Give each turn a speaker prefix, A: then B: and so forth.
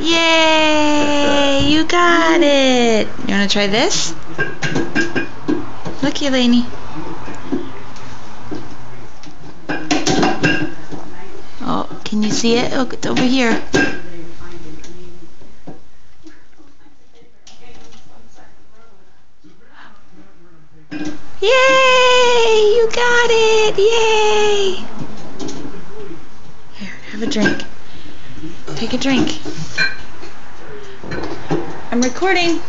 A: Yay! You got it! You want to try this? Look, Eleni. Oh, can you see it? Look, it's over here. Yay! You got it! Yay! Here, have a drink. Take a drink. I'm recording.